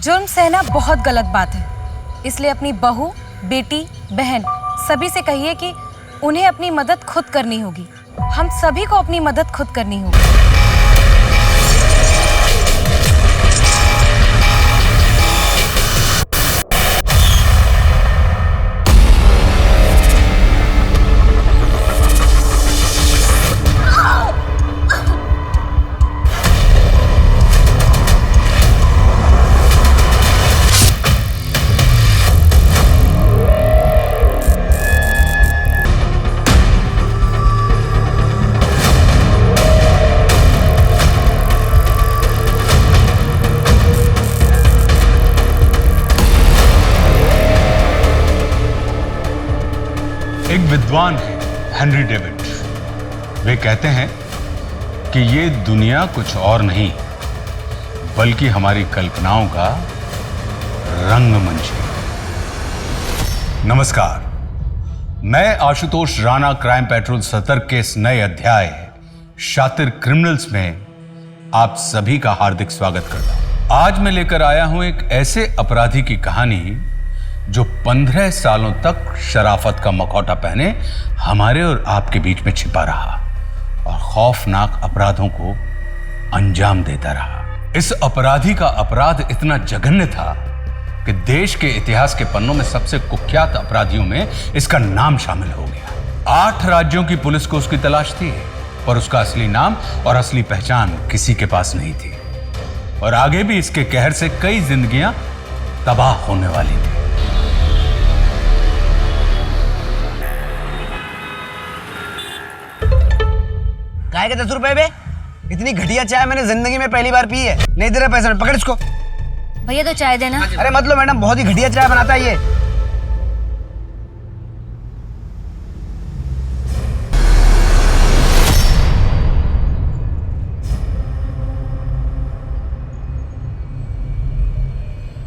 जुर्म सहना बहुत गलत बात है, इसलिए अपनी बहू, बेटी, बहन सभी से कहिए कि उन्हें अपनी मदद खुद करनी होगी। हम सभी को अपनी मदद खुद करनी होगी। एक विद्वान है हेनरी डेविड। वे कहते हैं कि ये दुनिया कुछ और नहीं बल्कि हमारी कल्पनाओं का रंगमंच है। नमस्कार, मैं आशुतोष राणा क्राइम पेट्रोल सतर्क के इस नए अध्याय शातिर क्रिमिनल्स में आप सभी का हार्दिक स्वागत करता हूं। आज मैं लेकर आया हूं एक ऐसे अपराधी की कहानी जो 15 सालों तक शराफत का मखौटा पहने हमारे और आपके बीच में छिपा रहा और खौफनाक अपराधों को अंजाम देता रहा। इस अपराधी का अपराध इतना जघन्य था कि देश के इतिहास के पन्नों में सबसे कुख्यात अपराधियों में इसका नाम शामिल हो गया। 8 राज्यों की पुलिस को उसकी तलाश थी, पर उसका असली नाम और असली पहचान किसी के पास नहीं थी और आगे भी इसके कहर से कई जिंदगियां तबाह होने वाली थी। काय के 10 रुपए बे? इतनी घटिया चाय मैंने जिंदगी में पहली बार पी है। नहीं दे रहा पैसा, पकड़ इसको। भैया तो चाय देना। अरे मत लो मैडम, बहुत ही घटिया चाय बनाता है ये।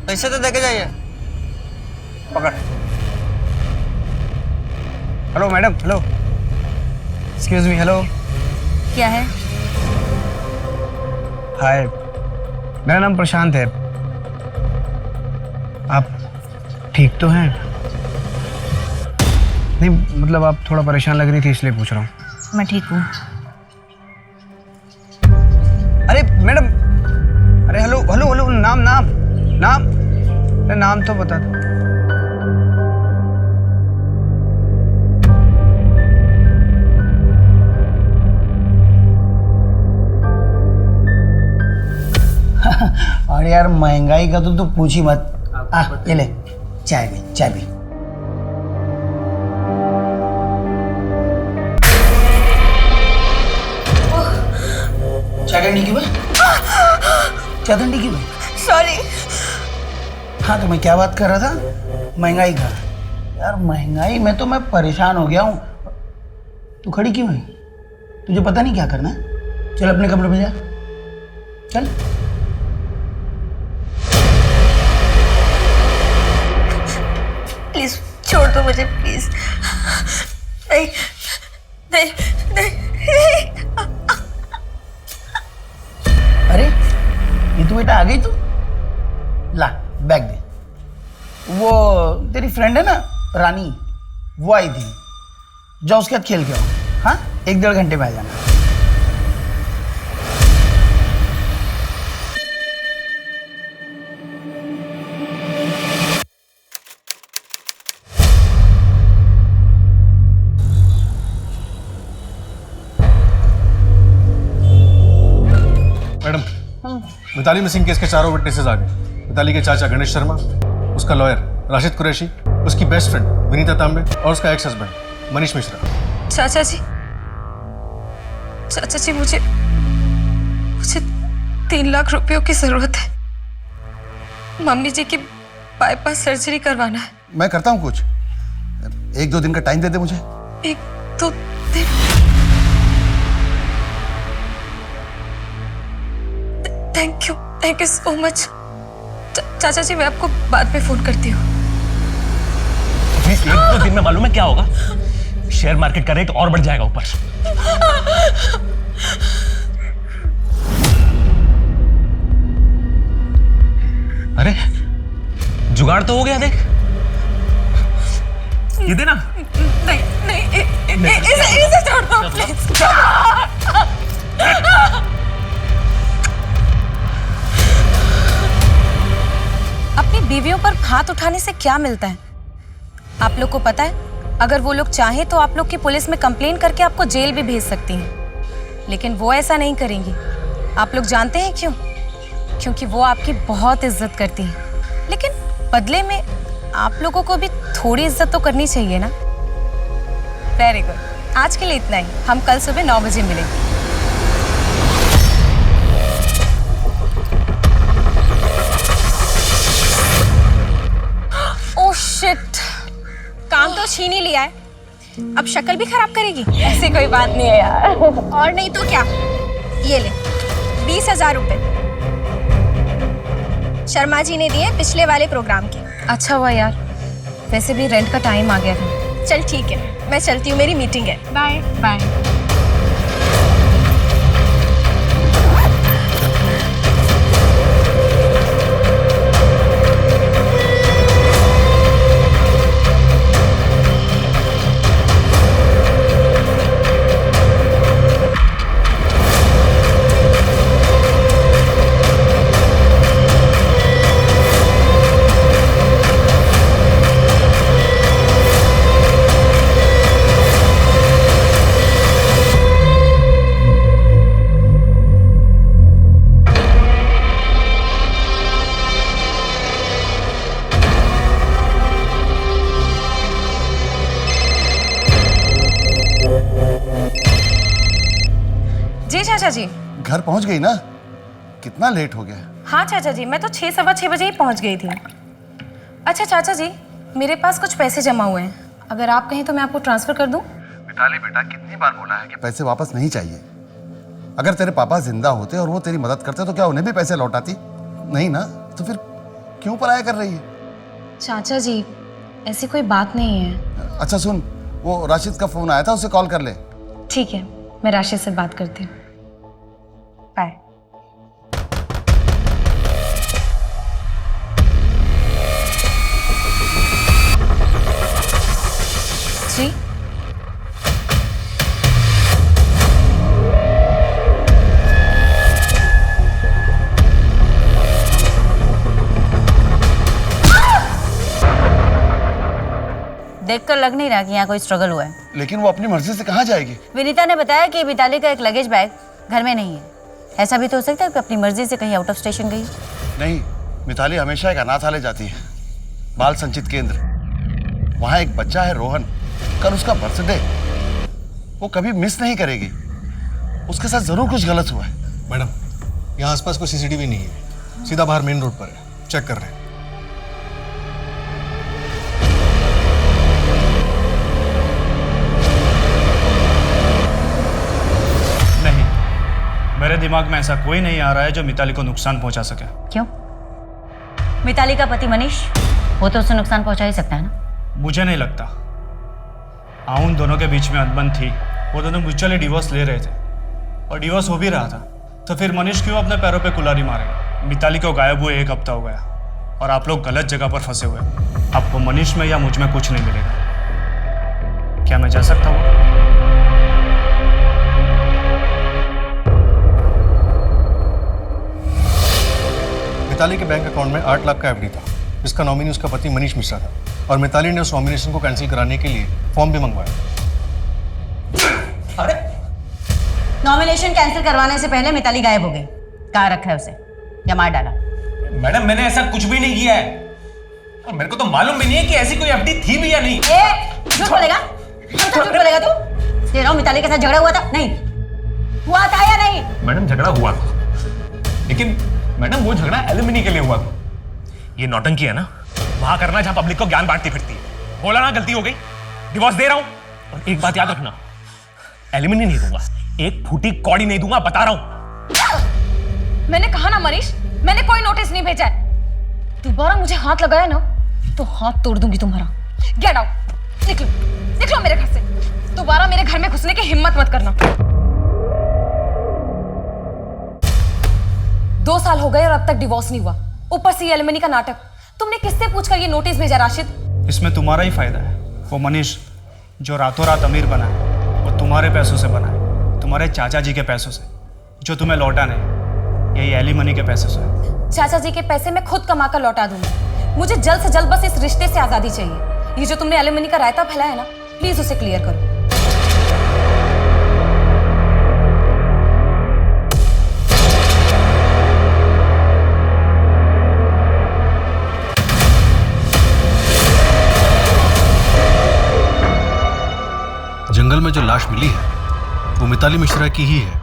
पैसे तो देके जाइए। पकड़। Hello madam, hello. Excuse me, hello. क्या है? हाय, मेरा नाम प्रशांत है। आप ठीक तो हैं? नहीं मतलब आप थोड़ा परेशान लग रही थी इसलिए पूछ रहा हूँ। मैं ठीक हूँ। अरे मैडम, अरे हेलो हेलो हेलो, नाम नाम नाम, अरे नाम तो बता दो। और यार महंगाई का तो पूछ ही मत। ये ले चाय भी, चाय भी। चाय ठंडी क्यों है? चाय ठंडी क्यों है? सॉरी। हाँ तो मैं क्या बात कर रहा था? महंगाई का। यार महंगाई में तो मैं परेशान हो गया हूँ। तू खड़ी क्यों है? तुझे पता नहीं क्या करना है? चल अपने कमरे में जा, चल। प्लीज छोड़ दो मुझे, प्लीज। नहीं नहीं नहीं। अरे ये तू बेटा आ गई तू? ला बैग दे। वो तेरी फ्रेंड है ना रानी, वो आई थी। जाओ उसके साथ खेल के आओ। हाँ 1-1.5 घंटे में आ जाना। मैडम, मिताली मिसिंग केस के 4 विटनेसेस आ गए। मिताली के चाचा गणेश शर्मा, उसका लॉयर राशिद कुरैशी, उसकी बेस्ट फ्रेंड विनीता तांबे और उसका एक्स हस्बैंड मनीष मिश्रा। चाचा जी मुझे 3 लाख रुपयों की जरूरत है। मम्मी जी की बाईपास सर्जरी करवाना है। मैं करता हूँ कुछ, 1-2 दिन का टाइम दे दे मुझे। 1-2 दिन? Thank you so much. चाचा जी मैं आपको बाद में फोन करती हूँ। 1-2 दिन में मालूम है क्या होगा? शेयर मार्केट का रेट और बढ़ जाएगा ऊपर। अरे जुगाड़ तो हो गया, देख ये देना। नहीं नहीं, इसे छोड़ दो प्लीज। अपनी बीवियों पर हाथ उठाने से क्या मिलता है? आप लोग को पता है, अगर वो लोग चाहें तो आप लोग की पुलिस में कंप्लेन करके आपको जेल भी भेज सकती हैं, लेकिन वो ऐसा नहीं करेंगी। आप लोग जानते हैं क्यों? क्योंकि वो आपकी बहुत इज्जत करती हैं, लेकिन बदले में आप लोगों को भी थोड़ी इज्जत तो करनी चाहिए ना। वेरी गुड, आज के लिए इतना ही। हम कल सुबह 9 बजे मिलेंगे। ओह शिट, काम तो छीन ही लिया है, अब शक्ल भी खराब करेगी। ऐसी कोई बात नहीं है यार। और नहीं तो क्या, ये ले 20,000 रुपए शर्मा जी ने दिए पिछले वाले प्रोग्राम के। अच्छा हुआ यार, वैसे भी रेंट का टाइम आ गया था। चल ठीक है, मैं चलती हूँ, मेरी मीटिंग है। Bye bye. जी चाचा जी। घर पहुंच गई ना? कितना लेट हो गया? हाँ चाचा जी, मैं तो 6 सवा 6 बजे ही पहुंच गई थी। अच्छा चाचा जी, मेरे पास कुछ पैसे जमा हुए हैं, अगर आप कहें तो मैं आपको ट्रांसफर कर दूं? मिताली बेटा, कितनी बार बोला है कि पैसे वापस नहीं चाहिए। अगर तेरे पापा जिंदा होते और वो तेरी मदद करते तो क्या उन्हें भी पैसे लौटाती? नहीं ना, तो फिर क्यों पराया कर रही है? चाचा जी, ऐसी कोई बात नहीं है। अच्छा सुन, वो राशिद का फोन आया था, उसे कॉल कर ले। ठीक है, मैं राशिद से बात करती हूँ। बाय। जी देखकर लग नहीं रहा कि यहाँ कोई स्ट्रगल हुआ है। लेकिन वो अपनी मर्जी से कहाँ जाएगी? विनीता ने बताया कि मिताली का एक लगेज बैग घर में नहीं है। ऐसा भी तो हो सकता है कि अपनी मर्जी से कहीं आउट ऑफ स्टेशन गई। नहीं, मिताली हमेशा एक अनाथालय जाती है, बाल संचित केंद्र। वहाँ एक बच्चा है रोहन, कल उसका बर्थडे, वो कभी मिस नहीं करेगी। उसके साथ जरूर कुछ गलत हुआ है। मैडम, यहाँ आसपास कोई सीसीटीवी नहीं है, सीधा बाहर मेन रोड पर है, चेक कर रहे हैं। नहीं, मेरे दिमाग में ऐसा कोई नहीं आ रहा है जो मिताली को नुकसान पहुंचा सके। क्यों? मिताली का पति मनीष, वो तो उसे नुकसान पहुंचा ही सकता है ना। मुझे नहीं लगता। उन दोनों के बीच में अनबन थी, वो दोनों म्यूचुअली डिवोर्स ले रहे थे और डिवोर्स हो भी रहा था, तो फिर मनीष क्यों अपने पैरों पे कुल्हाड़ी मारे? मिताली को गायब हुए 1 हफ्ता हो गया और आप लोग गलत जगह पर फंसे हुए। आपको मनीष में या मुझ में कुछ नहीं मिलेगा। क्या मैं जा सकता हूँ? मिताली के बैंक अकाउंट में 8 लाख का एफडी था, जिसका नॉमिनी उसका पति मनीष मिश्रा था, और मिताली ने उस नॉमिनेशन को कैंसिल कराने के लिए फॉर्म भी मंगवाया। अरे नॉमिनेशन कैंसिल करवाने से पहले मिताली गायब हो गई। कहाँ रखा है उसे या मार डाला? मैडम, मैंने ऐसा कुछ भी नहीं किया है और मेरे को तो मालूम भी नहीं है कि ऐसी कोई एफडी थी भी या नहीं। झूठ बोलेगा? झूठ बोलेगा तू? तेरा मिताली के साथ झगड़ा हुआ था? नहीं हुआ था या नहीं? मैडम, झगड़ा हुआ था, लेकिन मैडम वो झगड़ा एलिमनी के लिए हुआ था। ये नौटंकी है ना वहां करना जहां पब्लिक को ज्ञान बांटती फिरती है। बोला ना गलती हो गई, डिवोर्स दे रहा हूं। और एक बात याद रखना, एलिमनी नहीं दूंगा, एक फूटी कौड़ी नहीं दूंगा, बता रहा हूं। मैंने कहा ना मनीष, मैंने कोई नोटिस नहीं भेजा है। दोबारा मुझे हाथ लगाया ना तो हाथ तोड़ दूंगी तुम्हारा। गेट आउट, निकलो निकलो मेरे घर से। दोबारा मेरे घर में घुसने की हिम्मत मत करना। 2 साल हो गए और अब तक डिवोर्स नहीं हुआ, ऊपर से एलिमनी का नाटक। तुमने किससे पूछकर ये नोटिस भेजा राशिद? इसमें तुम्हारा ही फायदा है। वो मनीष जो रातों रात अमीर बना है वो तुम्हारे पैसों से बना है, तुम्हारे चाचा जी के पैसों से, जो तुम्हें लौटा नहीं, यही एलिमनी के पैसों से। चाचा जी के पैसे मैं खुद कमा कर लौटा दूंगी। मुझे जल्द से जल्द बस इस रिश्ते से आजादी चाहिए। ये जो तुमने एलिमनी का रायता फैलाया है ना, प्लीज उसे क्लियर करो। जंगल में जो लाश मिली है वो मिताली मिश्रा की ही है।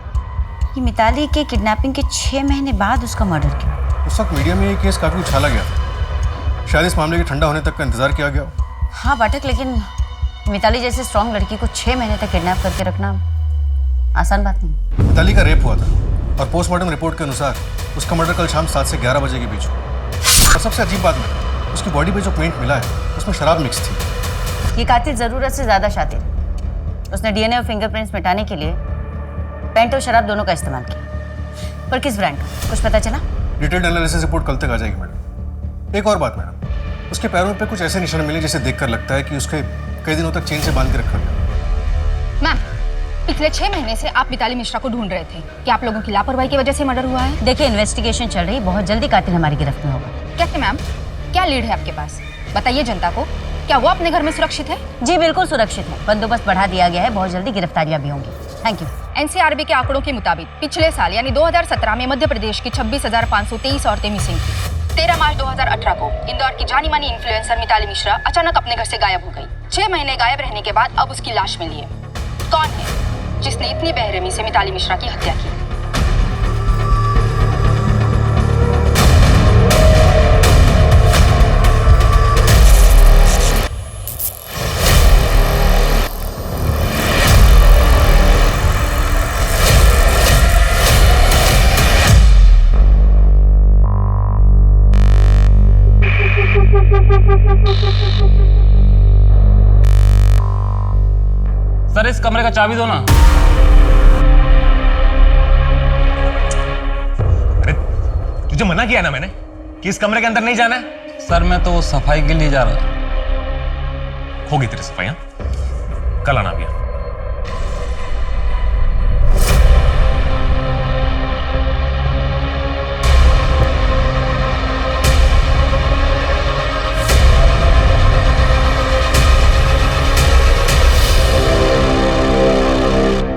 ये मिताली के किडनैपिंग के 6 महीने बाद उसका मर्डर किया। उस वक्त मीडिया में ये केस काफी उछाला गया था। शायद इस मामले के ठंडा होने तक का इंतजार किया गया। हाँ पाठक, लेकिन मिताली जैसे स्ट्रांग लड़की को 6 महीने तक किडनैप करके रखना आसान बात नहीं। मिताली का रेप हुआ था और पोस्टमार्टम रिपोर्ट के अनुसार उसका मर्डर कल शाम 7 से 11 बजे के बीच हुआ। और सबसे अजीब बात है, उसकी बॉडी पे जो पेंट मिला है उसमें शराब मिक्स थी। ये कातिल जरूरत से ज्यादा शातिर। उसने डीएनए और फिंगरप्रिंट्स मिटाने के लिए पेंट और शराब दोनों का इस्तेमाल किया। पर किस ब्रांड का कुछ पता चला? डिटेल्ड एनालिसिस रिपोर्ट कल तक आ जाएगी मैडम। एक और बात मैडम, उसके पैरों पे कुछ ऐसे निशान मिले जिसे देखकर लगता है कि उसके कई दिनों तक चेन से बांध के रखा गया। मैम, पिछले 6 महीने से आप मिताली मिश्रा को ढूंढ रहे थे। क्या आप लोगों की लापरवाही की वजह से मर्डर हुआ है? देखिए, इन्वेस्टिगेशन चल रही, बहुत जल्दी कातिल हमारी गिरफ्त में होगा। कैसे मैम? क्या लीड है आपके पास? बताइए जनता को, क्या वो अपने घर में सुरक्षित है? जी बिल्कुल सुरक्षित है। बंदोबस्त बढ़ा दिया गया है, बहुत जल्दी गिरफ्तारियां भी होंगी। Thank you. एनसीआरबी के आंकड़ों के मुताबिक पिछले साल यानी 2017 में मध्य प्रदेश की 26,523 औरतें मिसिंग थी। 13 मार्च 2018 को इंदौर की जानी मानी इन्फ्लुएंसर मिताली मिश्रा अचानक अपने घर से गायब हो गई। 6 महीने गायब रहने के बाद अब उसकी लाश मिली है। कौन है जिसने इतनी बेरहमी से मिताली मिश्रा की हत्या की? सर इस कमरे का चाबी दो ना। अरे तुझे मना किया ना मैंने कि इस कमरे के अंदर नहीं जाना है। सर मैं तो सफाई के लिए जा रहा था। होगी तेरी सफाई, हाँ? कल आना भैया।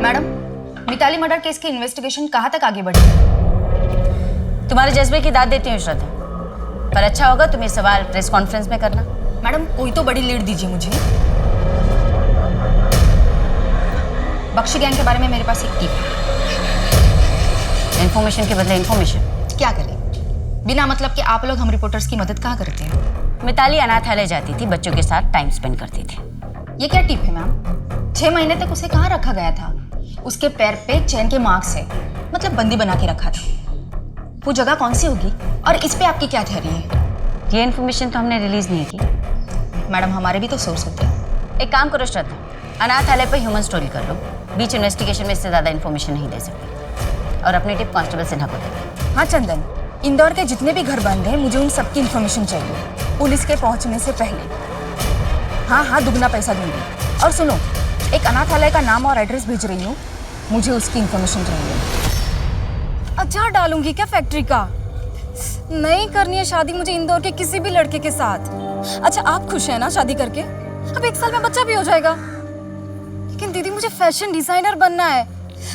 मैडम, मिताली मर्डर केस की इन्वेस्टिगेशन कहाँ तक आगे बढ़ी? तुम्हारे जज्बे की दाद देती हूँ श्रद्धा, पर अच्छा होगा तुम ये सवाल प्रेस कॉन्फ्रेंस में करना। मैडम, कोई तो बड़ी लीड दीजिए मुझे। बख्शी गैंग के बारे में मेरे पास एक टिप है। इन्फॉर्मेशन के बदले इन्फॉर्मेशन। क्या करें? बिना मतलब के आप लोग हम रिपोर्टर्स की मदद कहाँ करते हैं? मिताली अनाथालय जाती थी, बच्चों के साथ टाइम स्पेंड करती थी। ये क्या टिप है मैम? 6 महीने तक उसे कहाँ रखा गया था? उसके पैर पे चैन के मार्क्स है, मतलब बंदी बना के रखा था। वो जगह कौन सी होगी और इस पे आपकी क्या थ्योरी है? ये इन्फॉर्मेशन तो हमने रिलीज नहीं की। मैडम, हमारे भी तो सोर्स होते हैं। एक काम करो श्रद्धा, अनाथालय पर ह्यूमन स्टोरी कर लो। बीच इन्वेस्टिगेशन में इससे ज्यादा इन्फॉर्मेशन नहीं दे सकती। और अपनी टिप कांस्टेबल सिन्हा को दे। हाँ चंदन, इंदौर के जितने भी घर बंद हैं, मुझे उन सबकी इन्फॉर्मेशन चाहिए पुलिस के पहुंचने से पहले। हाँ, दुगना पैसा दूंगी। और सुनो, एक अनाथालय का नाम और एड्रेस भेज रही हूँ, मुझे उसकी इन्फॉर्मेशन चाहिए। अचार डालूंगी क्या फैक्ट्री का? नहीं करनी है शादी मुझे इंदौर के किसी भी लड़के के साथ। अच्छा, आप खुश हैं ना शादी करके? अब 1 साल में बच्चा भी हो जाएगा। लेकिन दीदी, मुझे फैशन डिजाइनर बनना है।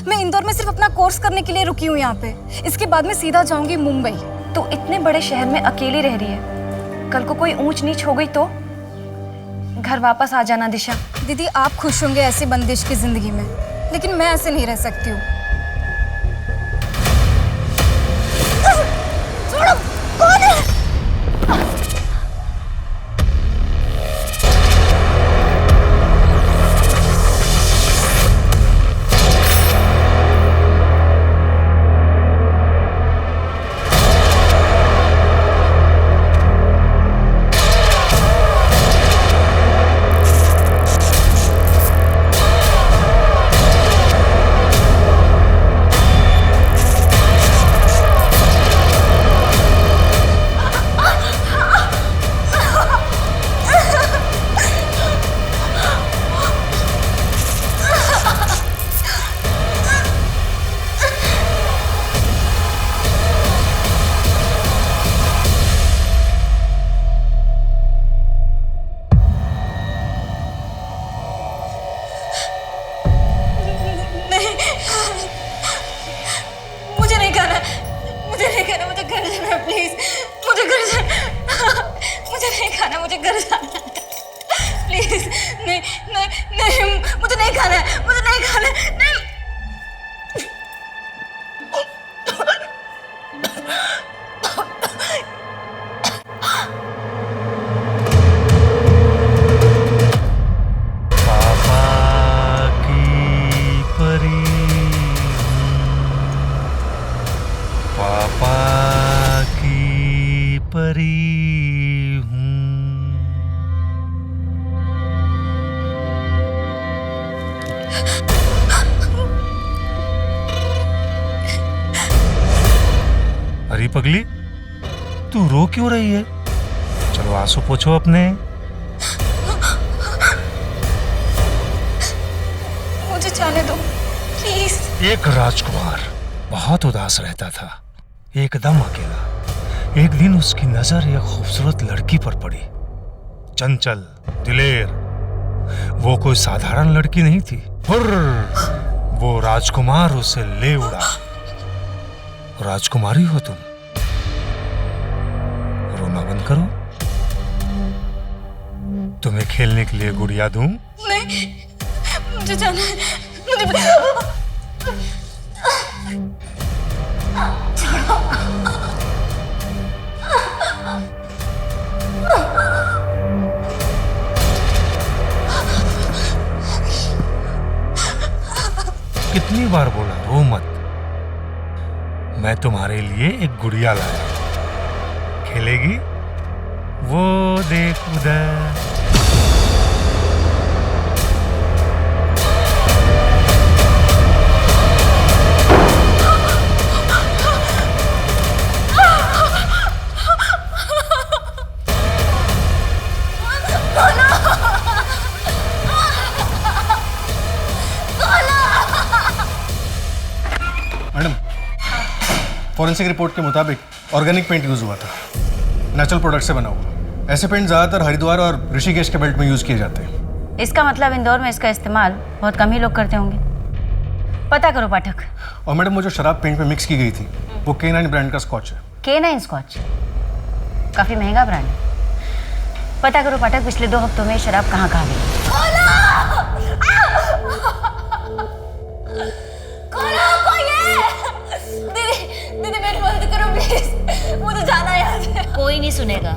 मैं इंदौर में सिर्फ अपना कोर्स करने के लिए रुकी हूँ यहाँ पे। इसके बाद मैं सीधा जाऊंगी मुंबई। तो इतने बड़े शहर में अकेली रह रही है, कल को कोई ऊंच नीच हो गई तो? घर वापस आ जाना दिशा। दीदी, आप खुश होंगे ऐसी बंदिश की जिंदगी में, लेकिन मैं ऐसे नहीं रह सकती हूँ। छोड़ो, कौन है? खाना, मुझे घर जाना है प्लीज, मुझे घर जाना, मुझे नहीं खाना, मुझे घर जाना है प्लीज। नहीं नहीं नहीं, मुझे नहीं खाना है, मुझे नहीं खाना है, नहीं। अरे पगली, तू रो क्यों रही है? चलो आंसू पोछो अपने। मुझे जाने दो प्लीज। एक राजकुमार बहुत उदास रहता था, एकदम अकेला। एक दिन उसकी नजर एक खूबसूरत लड़की पर पड़ी, चंचल, दिलेर। वो कोई साधारण लड़की नहीं थी। हुर्र, वो राजकुमार उसे ले उड़ा। राजकुमारी हो तुम, रोना बंद करो। तुम्हें खेलने के लिए गुड़िया दूं? नहीं, मुझे जाना है, मुझे कितनी बार बोला रो मत। मैं तुम्हारे लिए एक गुड़िया लाया, खेलेगी? वो देख उधर। मैडम, फॉरेंसिक रिपोर्ट के मुताबिक ऑर्गेनिक पेंट यूज हुआ था, नेचुरल प्रोडक्ट से बना हुआ। ऐसे पेंट ज्यादातर हरिद्वार और ऋषिकेश के बेल्ट में यूज किए जाते हैं। इसका मतलब इंदौर में इसका इस्तेमाल बहुत कम ही लोग करते होंगे। पता करो पाठक। और मैडम, वो जो शराब पेंट में मिक्स की गई थी वो K9 ब्रांड का स्कॉच है। K9 स्कॉच काफी महंगा ब्रांड है। पता करो पाठक, पिछले 2 हफ्तों में शराब कहाँ कहाँ गई। दीदी मेरी मदद करो प्लीज, मुझे जाना है यहाँ से। कोई नहीं सुनेगा,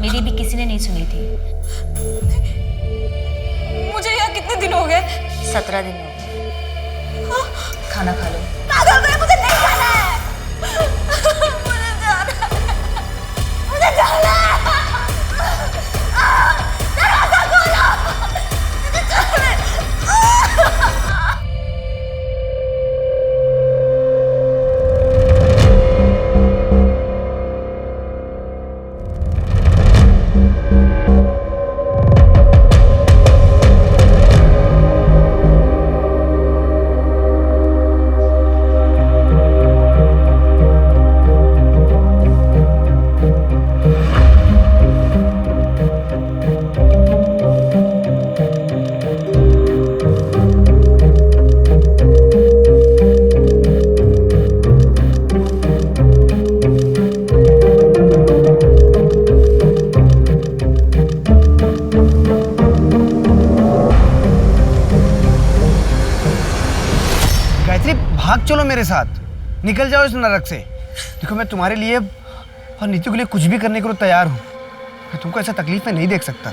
मेरी भी किसी ने नहीं सुनी थी। मुझे यहाँ कितने दिन हो गए? 17 दिन हो गए। खाना खा लो। मुझे नहीं खाना है, मुझे जाना है, मुझे जाना है। दरवाजा खोलो, मुझे जाना है। भाग चलो मेरे साथ, निकल जाओ इस नरक से। देखो, मैं तुम्हारे लिए और नीतू के लिए कुछ भी करने को तैयार हूँ। मैं तुमको ऐसा तकलीफ में नहीं देख सकता।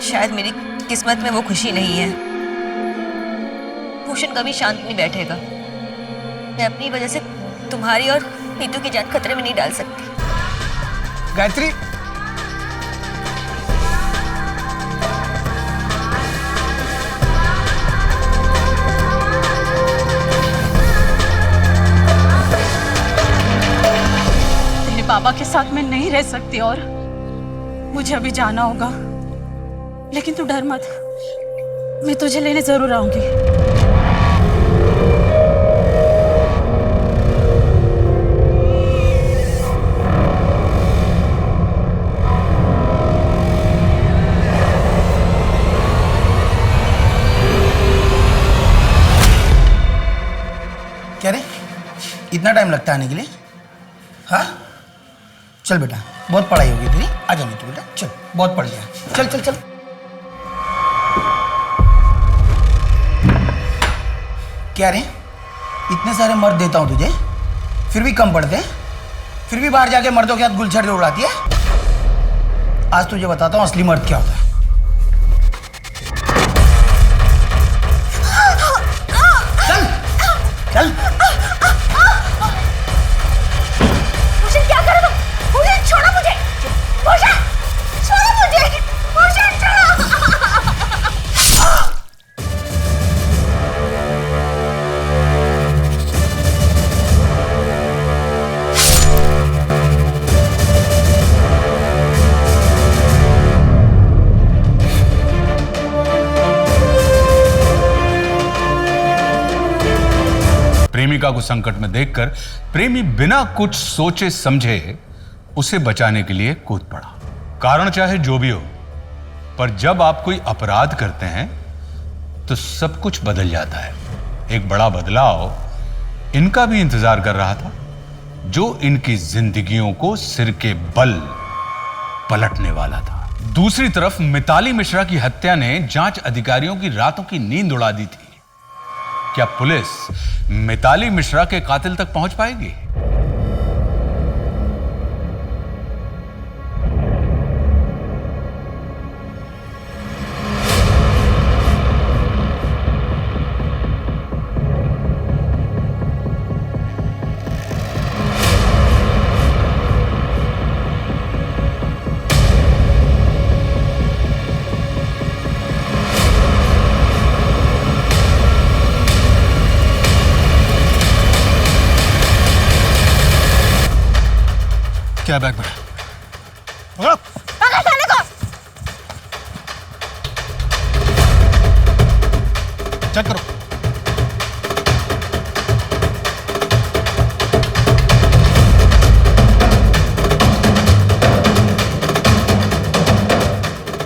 शायद मेरी किस्मत में वो खुशी नहीं है। भूषण कभी शांत नहीं बैठेगा। मैं अपनी वजह से तुम्हारी और नीतू की जान खतरे में नहीं डाल सकती। गायत्री, बाबा के साथ मैं नहीं रह सकती और मुझे अभी जाना होगा। लेकिन तू डर मत, मैं तुझे लेने जरूर आऊंगी। क्या रे, इतना टाइम लगता है आने के लिए? हाँ चल बेटा, बहुत पढ़ाई होगी तेरी, आ जा नीतू बेटा, चल बहुत पढ़ लिया, चल चल चल। क्या रे, इतने सारे मर्द देता हूं तुझे, फिर भी कम पड़ते हैं? फिर भी बाहर जाके मर्दों के हाथ गुलछड़ उड़ाती है? आज तुझे बताता हूं असली मर्द क्या होता है। चल चल। भूषण क्या कर रहे हो? भूषण छोड़ो मुझे, भूषण छोड़ो मुझे, भूषण छोड़ो। प्रेमिका को संकट में देखकर प्रेमी बिना कुछ सोचे समझे उसे बचाने के लिए कूद पड़ा। कारण चाहे जो भी हो, पर जब आप कोई अपराध करते हैं तो सब कुछ बदल जाता है। एक बड़ा बदलाव इनका भी इंतजार कर रहा था, जो इनकी जिंदगियों को सिर के बल पलटने वाला था। दूसरी तरफ मिताली मिश्रा की हत्या ने जांच अधिकारियों की रातों की नींद उड़ा दी थी। क्या पुलिस मिताली मिश्रा के कातिल तक पहुंच पाएगी? क्या बैग में? चेक करो।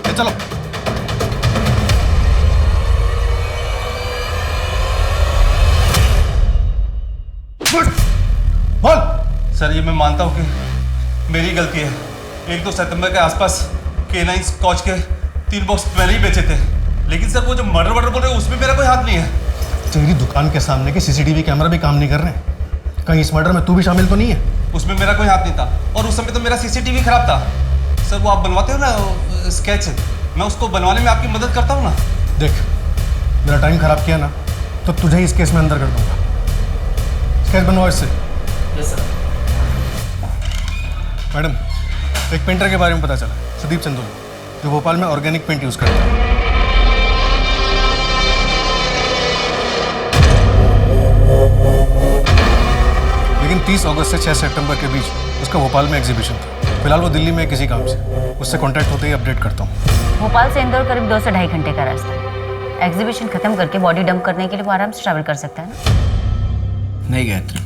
ये चलो। बोल। सर ये मैं मानता हूँ कि मेरी गलती है। 1-2 सितंबर के आसपास K9 स्कॉच के 3 बॉक्स पहले ही बेचे थे, लेकिन सर वो जो मर्डर बोल रहे हैं उसमें मेरा कोई हाथ नहीं है। तेरी दुकान के सामने के सीसीटीवी कैमरा भी काम नहीं कर रहे हैं। कहीं इस मर्डर में तू भी शामिल तो नहीं है? उसमें मेरा कोई हाथ नहीं था, और उस समय तो मेरा सीसीटीवी खराब था। सर वो आप बनवाते हो ना स्केच, मैं उसको बनवाने में आपकी मदद करता हूँ ना। देख, मेरा टाइम खराब किया ना तो तुझे ही इस केस में अंदर कर दूंगा। स्केच बनवाओ इससे। Yes sir. मैडम, एक पेंटर के बारे में पता चला, सुदीप चंदोली, जो भोपाल में ऑर्गेनिक पेंट यूज करता है। लेकिन 30 अगस्त से 6 सितंबर के बीच उसका भोपाल में एग्जीबिशन था। फिलहाल वो दिल्ली में किसी काम से, उससे कांटेक्ट होते ही अपडेट करता हूँ। भोपाल से इंदौर करीब 2 से ढाई घंटे का रास्ता है। एग्जीबिशन खत्म करके बॉडी डंप करने के लिए वो आराम से ट्रैवल कर सकता है ना? नहीं गायत्री,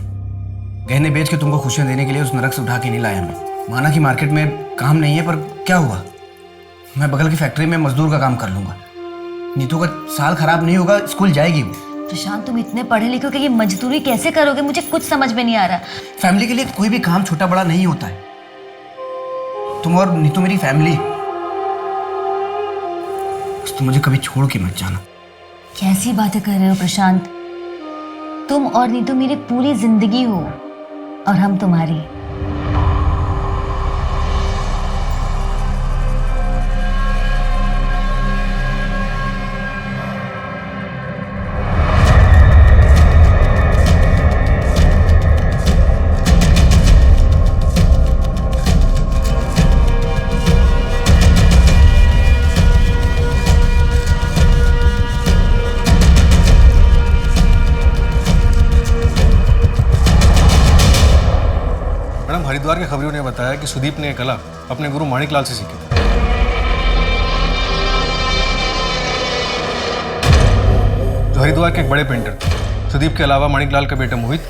गहने बेच के तुमको खुशियां देने के लिए उस नरक से उठा के नहीं लाया मैं। माना कि मार्केट में काम नहीं है, पर क्या हुआ, मैं बगल की फैक्ट्री में मजदूर का काम कर लूंगा। नीतू का साल खराब नहीं होगा, स्कूल जाएगी वो। प्रशांत, तुम इतने पढ़े लिखे हो कि ये मजदूरी कैसे करोगे? मुझे कुछ समझ में नहीं आ रहा। फैमिली के लिए कोई भी काम छोटा बड़ा नहीं होता है। तुम और नीतू मेरी फैमिली, बस तुम मुझे कभी छोड़ के मत जाना। कैसी बातें कर रहे हो प्रशांत? तुम और नीतू मेरी पूरी जिंदगी हो और हम तुम्हारी। हरिद्वार के खबरियों ने बताया कि सुदीप ने यह कला अपने गुरु माणिकलाल से सीखी थी। जो हरिद्वार के एक बड़े पेंटर थे। सुदीप के अलावा माणिकलाल का बेटा मोहित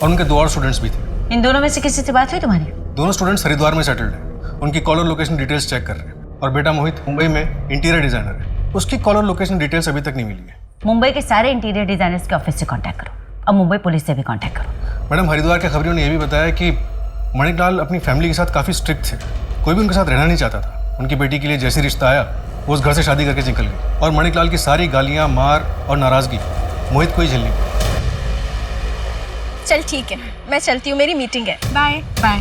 और उनके 2 और स्टूडेंट्स भी थे। इन दोनों में से किसी से बात हुई तुम्हारी? दोनों स्टूडेंट्स हरिद्वार में सेटल्ड हैं। उनकी कॉलर लोकेशन डिटेल्स चेक कर रहे हैं। और बेटा मोहित मुंबई में इंटीरियर डिजाइनर है। उसकी कॉलर लोकेशन डिटेल्स अभी तक नहीं मिली है। मुंबई के सारे इंटीरियर डिजाइनर्स के ऑफिस से कांटेक्ट करो और मुंबई पुलिस से भी कांटेक्ट करो। मैडम हरिद्वार के खबरियों ने यह भी बताया कि मणिकलाल अपनी फैमिली के साथ काफ़ी स्ट्रिक्ट थे, कोई भी उनके साथ रहना नहीं चाहता था। उनकी बेटी के लिए जैसे रिश्ता आया वो उस घर से शादी करके निकल गई, और मणिकलाल की सारी गालियाँ, मार और नाराज़गी मोहित को ही झेलनी पड़ी। चल ठीक है, मैं चलती हूँ, मेरी मीटिंग है। Bye bye.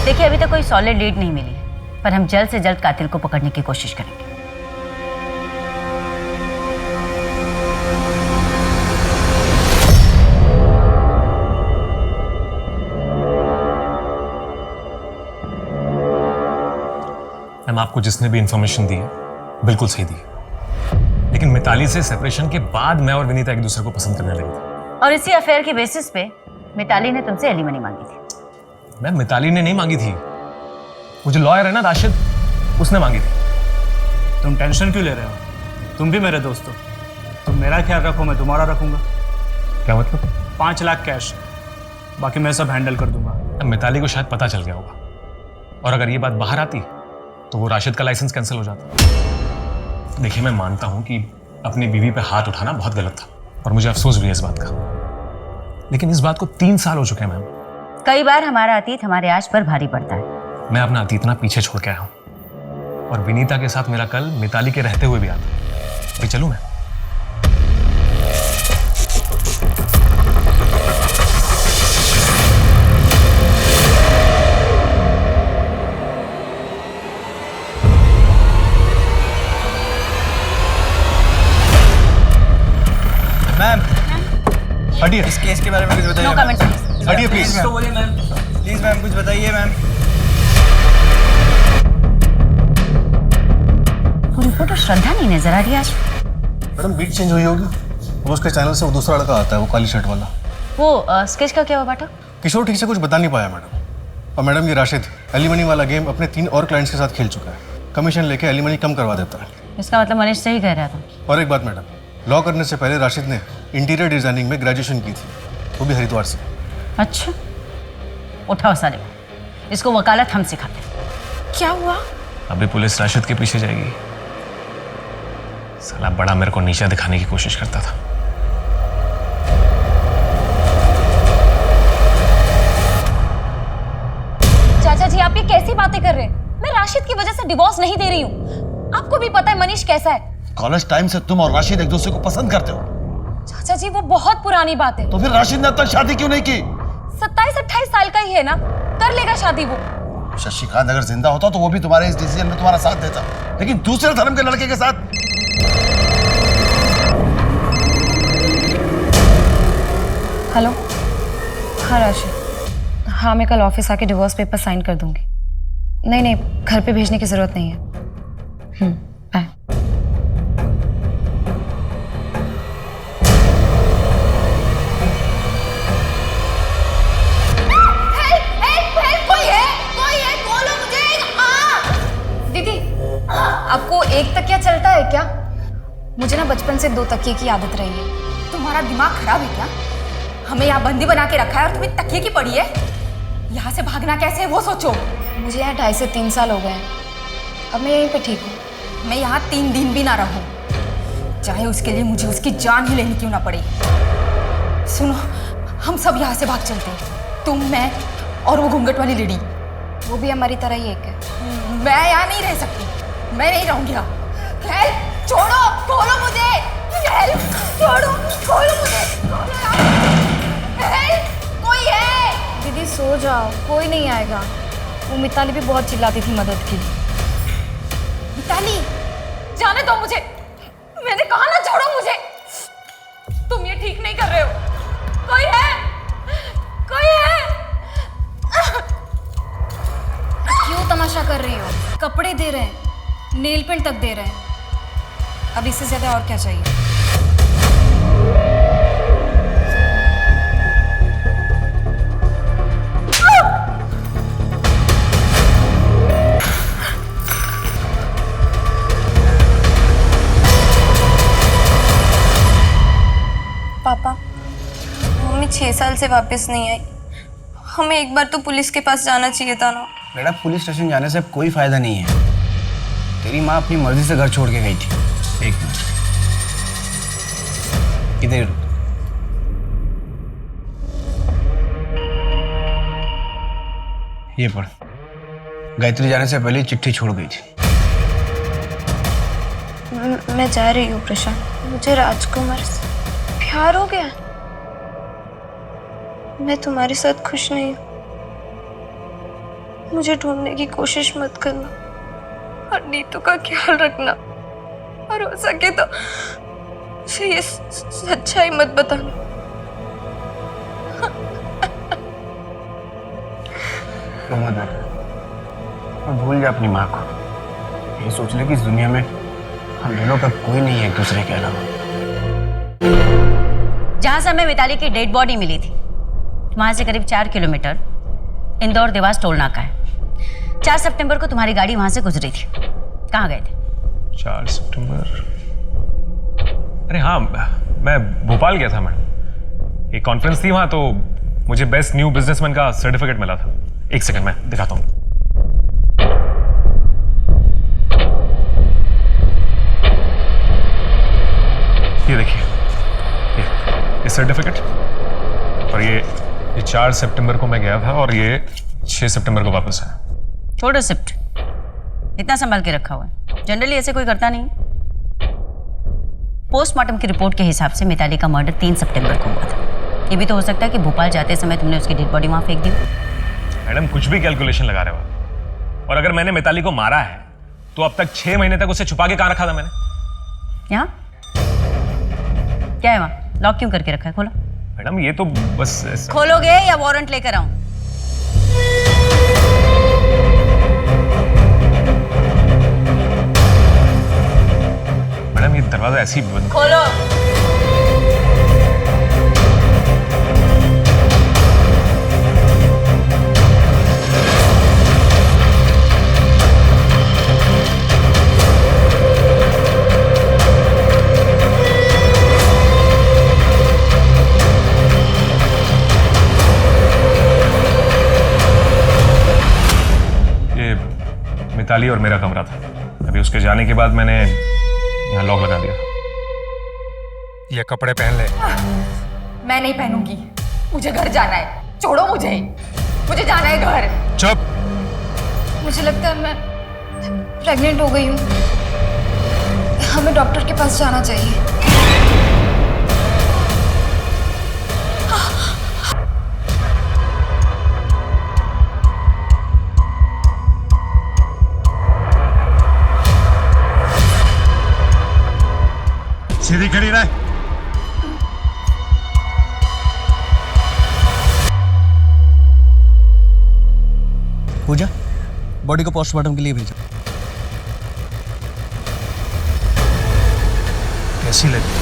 देखिए, अभी तक कोई सॉलिड लीड नहीं मिली है, पर हम जल्द से जल्द कातिल को पकड़ने की कोशिश करेंगे। मैम, आपको जिसने भी इंफॉर्मेशन दी है बिल्कुल सही दी है, लेकिन मिताली से सेपरेशन के बाद मैं और विनीता एक दूसरे को पसंद करने लगे थे। और इसी अफेयर के बेसिस पे मिताली ने तुमसे एलिमनी मांगी थी। मैम, मिताली ने नहीं मांगी थी, वो जो लॉयर है ना राशिद, उसने मांगी थी। तुम टेंशन क्यों ले रहे हो? तुम भी मेरे दोस्त हो। तुम मेरा ख्याल रखो, मैं तुम्हारा रखूंगा। क्या मतलब? 5 लाख कैश, बाकी मैं सब हैंडल कर दूंगा। मिताली को शायद पता चल गया होगा, और अगर ये बात बाहर आती तो वो राशिद का लाइसेंस कैंसिल हो जाता। देखिए, मैं मानता हूं कि अपनी बीवी पे हाथ उठाना बहुत गलत था, और मुझे अफसोस भी है इस बात का, लेकिन इस बात को 3 साल हो चुके हैं मैम। कई बार हमारा अतीत हमारे आज पर भारी पड़ता है। मैं अपना अतीत ना पीछे छोड़ के आया हूं, और विनीता के साथ मेरा कल मिताली के रहते हुए भी आता। अभी चलूं मैं? मैम हटिए, इस केस के बारे में कुछ बताइए। No comment please. हटिए प्लीज। प्लीज मैम, कुछ बताइए मैम। वो रिपोर्टर श्रद्धा नहीं नजर आ रही आज। मैडम बीट चेंज हुई होगी, वो उसके चैनल से वो दूसरा लड़का आता है, वो काली शर्ट वाला। वो स्केच का क्या हुआ बेटा? किशोर ठीक से कुछ बता नहीं पाया मैडम। और मैडम ये राशिद एलिमनी वाला गेम अपने 3 और क्लाइंट्स के साथ खेल चुका है, कमीशन लेके एलिमनी कम करवा देता है। इसका मतलब मनीष सही कह रहा था। और एक बात मैडम, लॉ करने से पहले राशिद ने इंटीरियर डिजाइनिंग में ग्रेजुएशन की थी, वो भी हरिद्वार से। अच्छा, उठाओ साले, इसको वकालत हम सिखाते हैं। क्या हुआ? अभी पुलिस राशिद के पीछे जाएगी। साला बड़ा मेरे को नीचा दिखाने की कोशिश करता था। चाचा जी, आप ये कैसी बातें कर रहे हैं? मैं राशिद की वजह से डिवोर्स नहीं दे रही हूँ। आपको भी पता है मनीष कैसा है। कॉलेज टाइम से तुम और राशिद एक दूसरे को पसंद करते हो। चाचा जी, वो बहुत पुरानी बात है। तो फिर राशिद ने अब तक शादी क्यों नहीं की? 27-28 साल का ही है ना, कर लेगा शादी वो। शशिकांत अगर जिंदा होता तो वो भी तुम्हारे इस डिसीजन में तुम्हारा साथ देता, लेकिन दूसरे धर्म के लड़के के साथ। हेलो। हाँ राशिद, हाँ मैं कल ऑफिस आके डिवोर्स पेपर साइन कर दूंगी। नहीं, घर पे भेजने की जरूरत नहीं है। बाय। दीदी, आपको एक तकिया चलता है क्या? मुझे ना बचपन से 2 तकिए की आदत रही है। तुम्हारा दिमाग खराब है क्या? हमें यहाँ बंदी बना के रखा है और तुम्हें तकिए की पड़ी है। यहाँ से भागना कैसे है वो सोचो। मुझे यहाँ 2.5 से 3 साल हो गए हैं। अब मैं यहीं पे ठीक हूँ। मैं यहाँ 3 दिन भी ना रहूँ, चाहे उसके लिए मुझे उसकी जान ही लेनी क्यों ना पड़े। सुनो, हम सब यहाँ से भाग चलते हैं, तुम, मैं और वो घूंघट वाली लेडी। वो भी हमारी तरह ही एक है। मैं यहाँ नहीं रह सकती, मैं नहीं रहूँगी यहाँ। हेल्प, छोड़ो, खोलो मुझे। हेल्प, छोड़ो, खोलो मुझे। हेल्प, कोई है? दीदी सो जाओ, कोई नहीं आएगा। वो मिताली भी बहुत चिल्लाती थी मदद की। मिताली, जाने दो मुझे। मैंने कहा ना छोड़ो मुझे। तुम ये ठीक नहीं कर रहे हो। कोई है? कोई है? क्यों तमाशा कर रही हो? कपड़े दे रहे हैं, नेल पेंट तक दे रहे हैं। अब इससे ज्यादा और क्या चाहिए? पापा, मम्मी 6 साल से वापस नहीं आई। हमें एक बार तो पुलिस के पास जाना चाहिए था ना। बेटा, पुलिस स्टेशन जाने से कोई फायदा नहीं है। तेरी माँ अपनी मर्जी से घर छोड़ के गई थी। एक मिनट, इधर रुक। ये पढ़। गायत्री जाने से पहले चिट्ठी छोड़ गई थी। मैं जा रही हूँ प्रशांत, मुझे राजकुमार से प्यार हो गया। मैं तुम्हारे साथ खुश नहीं हूँ। मुझे ढूंढने की कोशिश मत करना और नीतू का ख्याल रखना, और हो सके तो उसे ये सच्चाई मत बताना। तो मत बेटा, और भूल जा अपनी माँ को। ये सोच ले कि इस दुनिया में हम दोनों का कोई नहीं है एक दूसरे के अलावा। जहां से हमें मिताली की डेड बॉडी मिली थी वहां से करीब 4 किलोमीटर इंदौर देवास टोल नाका है। 4 सितंबर को तुम्हारी गाड़ी वहां से गुजरी थी। कहाँ गए थे? 4 सितंबर? अरे हाँ, मैं भोपाल गया था मैडम। एक कॉन्फ्रेंस थी वहां, तो मुझे बेस्ट न्यू बिजनेसमैन का सर्टिफिकेट मिला था। एक सेकंड मैं दिखाता हूँ। ये देखिए, ये सर्टिफिकेट, और ये 4 सितंबर को मैं गया था और ये 6 सितंबर को वापस आया। छोड़ो शिफ्ट, इतना संभाल के रखा हुआ है। जनरली ऐसे कोई करता नहीं। पोस्टमार्टम की रिपोर्ट के हिसाब से मिताली का मर्डर 3 सितंबर को हुआ था। ये भी तो हो सकता है कि भोपाल जाते समय तुमने उसकी डेड बॉडी वहां फेंक दी। मैडम कुछ भी कैलकुलेशन लगा रहे हो, और अगर मैंने मिताली को मारा है तो अब तक 6 महीने तक उसे छुपा के कहां रखा था मैंने? यहाँ क्या है? वहां लॉक क्यों करके रखा है? खोलो। मैडम ये तो बस खोलोगे या वारंट लेकर आऊं? मैडम ये दरवाजा ऐसे ही बंद। खोलो। मिताली और मेरा कमरा था। अभी उसके जाने के बाद मैंने यहाँ लॉक लगा दिया था। ये कपड़े पहन ले। मैं नहीं पहनूंगी, मुझे घर जाना है। छोड़ो मुझे जाना है घर। चुप। मुझे लगता है मैं प्रेग्नेंट हो गई हूँ। हमें डॉक्टर के पास जाना चाहिए। सीधी खड़ी रह। पूजा, बॉडी को पोस्टमार्टम के लिए भेजा। कैसी लगी?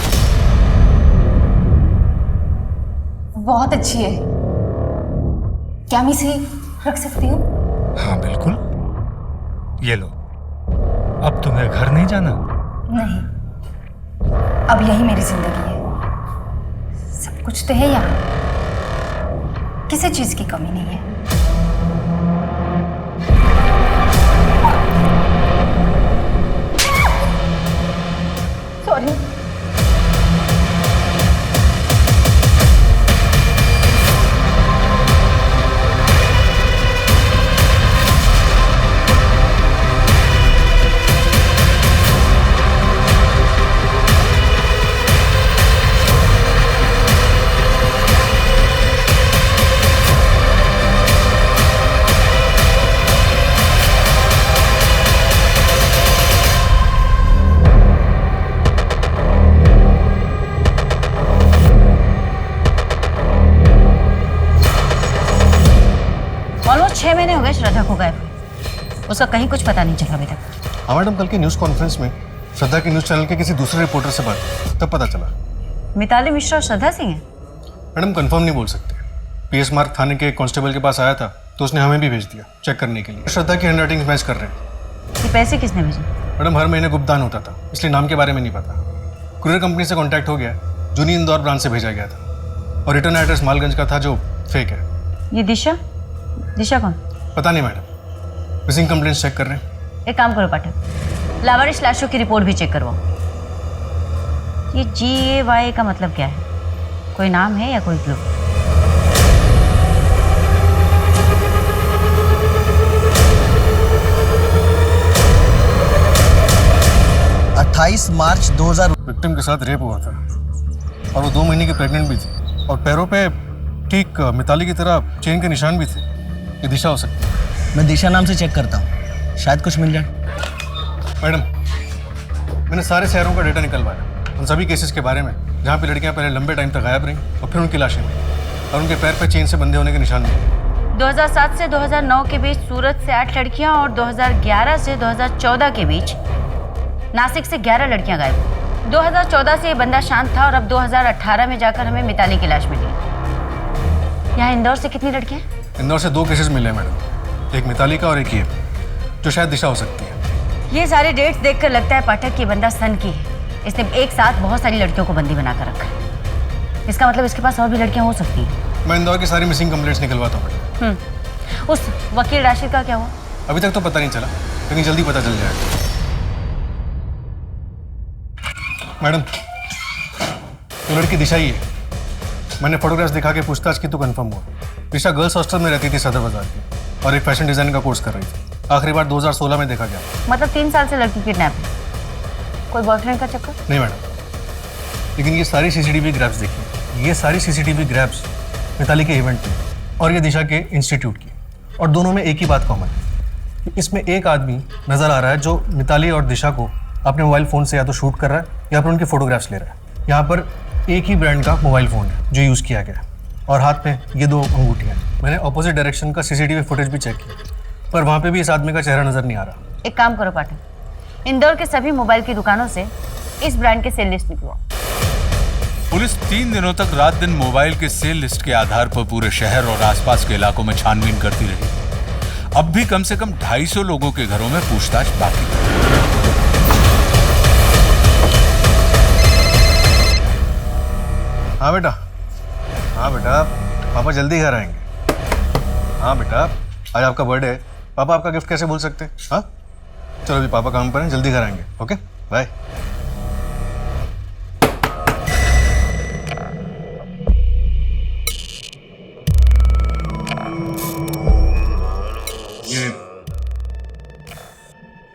बहुत अच्छी है। क्या मैं इसे रख सकती हूँ? हाँ बिल्कुल। ये लो। अब तुम्हें घर नहीं जाना? नहीं, अब यही मेरी जिंदगी है। सब कुछ तो है यहाँ, किसी चीज की कमी नहीं है। सॉरी। ऑलमोस्ट 6 महीने हो गए श्रद्धा को गायब हुए। उसका कहीं कुछ पता नहीं चला अभी तक। हाँ मैडम, कल की न्यूज़ कॉन्फ्रेंस में श्रद्धा की न्यूज़ चैनल के किसी दूसरे रिपोर्टर से बात, तब पता चला। मिताली मिश्रा और श्रद्धा सिंह है? मैडम कंफर्म नहीं बोल सकते। पीएस मार्ग थाने के कांस्टेबल के पास आया था तो उसने हमें भी भेज दिया चेक करने के लिए। श्रद्धा की हैंडराइटिंग मैच कर रहे हैं। ये पैसे किसने भेजे? मैडम हर महीने गुप्तदान होता था, इसलिए नाम के बारे में नहीं पता। कुरियर कंपनी से कांटेक्ट हो गया, जूनी इंदौर ब्रांच से भेजा गया था, और रिटर्न एड्रेस मालगंज का था जो फेक है। ये दिशा? दिशा कौन? पता नहीं मैडम, मिसिंग कंप्लेंट्स चेक कर रहे हैं। एक काम करो पाठक, लावारिश लाशों की रिपोर्ट भी चेक करवाओ। ये GAY का मतलब क्या है? कोई नाम है या कोई क्लू? मार्च 2000 विक्टिम के साथ रेप हुआ था और वो 2 महीने की प्रेग्नेंट भी थी और पैरों पे ठीक मिताली की तरह चेन के निशान भी थे। ये दिशा हो सकती है। मैं दिशा नाम से चेक करता हूँ, शायद कुछ मिल जाए। मैडम, मैंने सारे शहरों का डेटा निकलवाया उन सभी केसेस के बारे में जहाँ पे लड़कियाँ पहले लंबे टाइम तक गायब रहीं और फिर उनकी लाशें मिली और उनके पैर पे चेन से बंधे होने के निशान मिले। 2007 से 2009 के बीच सूरत से 8 लड़कियां और 2011 से 2014 के बीच नासिक से 11 लड़कियां गायब। 2014 से ये बंदा शांत था और अब 2018 में जाकर हमें मिताली की लाश मिली। यहाँ इंदौर से कितनी लड़कियां? इंदौर से 2 केसेस मिले मैडम, एक मिताली का और एक ये जो शायद दिशा हो सकती है। ये सारे डेट्स देखकर लगता है पाठक की बंदा सन की है। इसने एक साथ बहुत सारी लड़कियों को बंदी बनाकर रखा है। इसका मतलब इसके पास और भी लड़कियां हो सकती हैं। मैं इंदौर की सारी मिसिंग कंप्लेंट्स निकलवाता हूँ मैडम। उस वकील राशिद का क्या हुआ? अभी तक तो पता नहीं चला, लेकिन जल्दी पता चल जाएगा। मैडम, तो लड़की दिशा ही है। मैंने फोटोग्राफ्स दिखा के पूछताछ की तो कंफर्म हुआ। दिशा गर्ल्स हॉस्टल में रहती थी सदर बाजार की और एक फैशन डिजाइनिंग का कोर्स कर रही थी। आखिरी बार 2016 में देखा गया। मतलब 3 साल से लड़की किडनैप है। कोई बॉयफ्रेंड का चक्कर? नहीं मैडम, लेकिन ये सारी CCTV ग्रैप्स देखिए। ये सारी CCTV ग्रैप्स मिताली के इवेंट की और ये दिशा के इंस्टीट्यूट की, और दोनों में एक ही बात कॉमन है। इसमें एक आदमी नजर आ रहा है जो मिताली और दिशा को अपने मोबाइल फ़ोन से या तो शूट कर रहा है या फिर उनके फोटोग्राफ्स ले रहा है। यहाँ पर एक ही ब्रांड का मोबाइल फ़ोन है जो यूज़ किया गया है और हाथ में ये 2 अंगूठियाँ हैं। मैंने ऑपोजिट डायरेक्शन का CCTV फुटेज भी चेक किया, पर वहाँ पे भी इस आदमी का चेहरा नज़र नहीं आ रहा। एक काम करो पाठक, इंदौर के सभी मोबाइल की दुकानों से इस ब्रांड के सेल लिस्ट निकलवाओ। पुलिस 3 दिनों तक रात दिन मोबाइल के सेल लिस्ट के आधार पर पूरे शहर और आसपास के इलाकों में छानबीन करती रही। अब भी कम से कम 250 लोगों के घरों में पूछताछ बाकी है। हाँ बेटा, हाँ बेटा, पापा जल्दी घर आएंगे। हाँ बेटा, आज आपका बर्थडे है, पापा आपका गिफ्ट कैसे भूल सकते हैं? हाँ चलो, अभी पापा काम पर हैं, जल्दी घर आएंगे। Okay bye.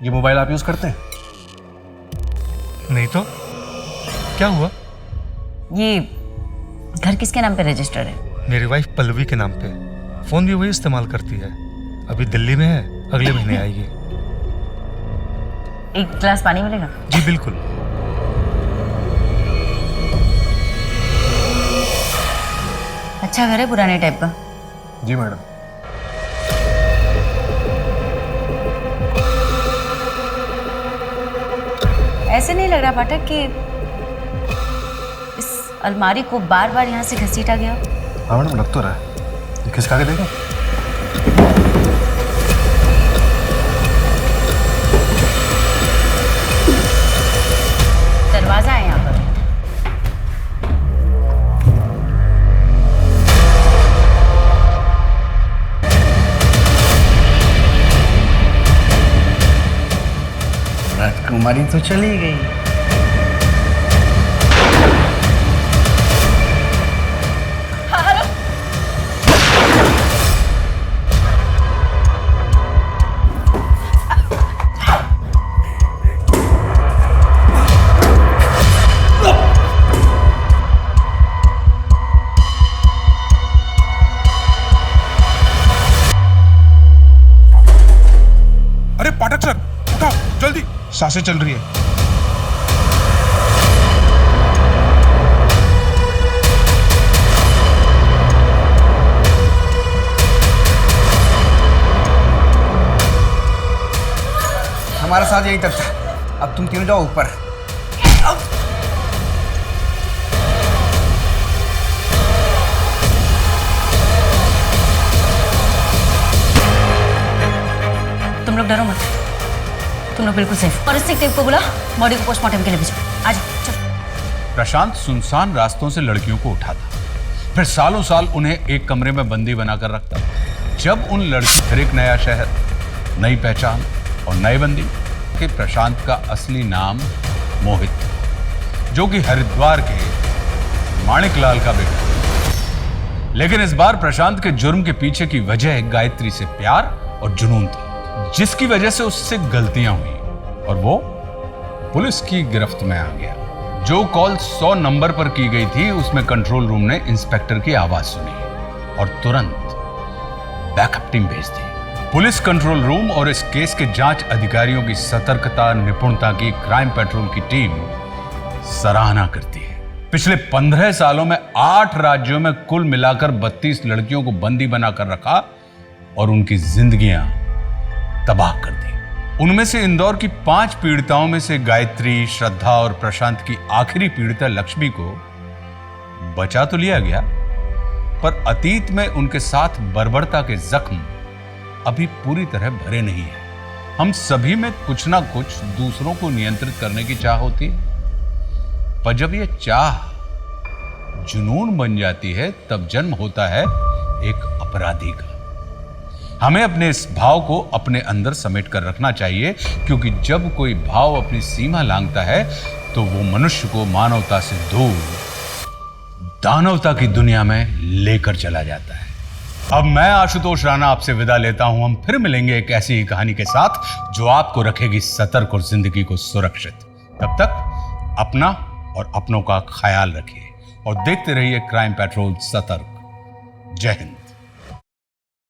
ये मोबाइल आप यूज करते हैं? नहीं तो क्या हुआ? ये घर किसके नाम पे रजिस्टर्ड है? मेरी वाइफ पल्लवी के नाम पे। फोन भी वही इस्तेमाल करती है। अभी दिल्ली में है, अगले महीने आएगी। एक गिलास पानी मिलेगा? जी बिल्कुल। अच्छा घर है, पुराने टाइप का? जी मैडम। ऐसे नहीं लग रहा पाठक कि इस अलमारी को बार बार यहाँ से घसीटा गया? हाँ मैडम, लग तो रहा है। खिसका के देखो। दरवाजा है यहाँ पर। राजकुमारी तो चली गई। अरे पाठक सर, उठाओ जल्दी, सांसें चल रही है। हमारा साथ यहीं तक था, अब तुम तीनों जाओ ऊपर। तुम लोग डरो मत, तुम लोग बिल्कुल सेफ। फॉरेंसिक टीम को बुला, बॉडी को पोस्टमार्टम के लिए भेजो। आ जाओ, चलो। प्रशांत सुनसान रास्तों से लड़कियों को उठाता, फिर सालों साल उन्हें एक कमरे में बंदी बनाकर रखता। जब उन लड़की फिर एक नया शहर, नई पहचान और नए बंदी, कि प्रशांत का असली नाम मोहित था, जो कि हरिद्वार के माणिकलाल का बेटा था। लेकिन इस बार प्रशांत के जुर्म के पीछे की वजह गायत्री से प्यार और जुनून था, जिसकी वजह से उससे गलतियां हुई और वो पुलिस की गिरफ्त में आ गया। जो कॉल 100 नंबर पर की गई थी, उसमें कंट्रोल रूम ने इंस्पेक्टर की आवाज सुनी और तुरंत बैकअप टीम भेज दी। पुलिस कंट्रोल रूम और इस केस के जांच अधिकारियों की सतर्कता, निपुणता की क्राइम पेट्रोल की टीम सराहना करती है। पिछले 15 सालों में 8 राज्यों में कुल मिलाकर 32 लड़कियों को बंदी बनाकर रखा और उनकी जिंदगियां तबाह कर दी। उनमें से इंदौर की 5 पीड़िताओं में से गायत्री, श्रद्धा और प्रशांत की आखिरी पीड़िता लक्ष्मी को बचा तो लिया गया, पर अतीत में उनके साथ बर्बरता के जख्म अभी पूरी तरह भरे नहीं है। हम सभी में कुछ ना कुछ दूसरों को नियंत्रित करने की चाह होती है, पर जब यह चाह जुनून बन जाती है, तब जन्म होता है एक अपराधी का। हमें अपने इस भाव को अपने अंदर समेट कर रखना चाहिए, क्योंकि जब कोई भाव अपनी सीमा लांघता है तो वो मनुष्य को मानवता से दूर दानवता की दुनिया में लेकर चला जाता है। अब मैं आशुतोष राणा आपसे विदा लेता हूं। हम फिर मिलेंगे एक ऐसी ही कहानी के साथ जो आपको रखेगी सतर्क और जिंदगी को सुरक्षित। तब तक अपना और अपनों का ख्याल रखिए और देखते रहिए क्राइम पेट्रोल सतर्क। जय हिंद।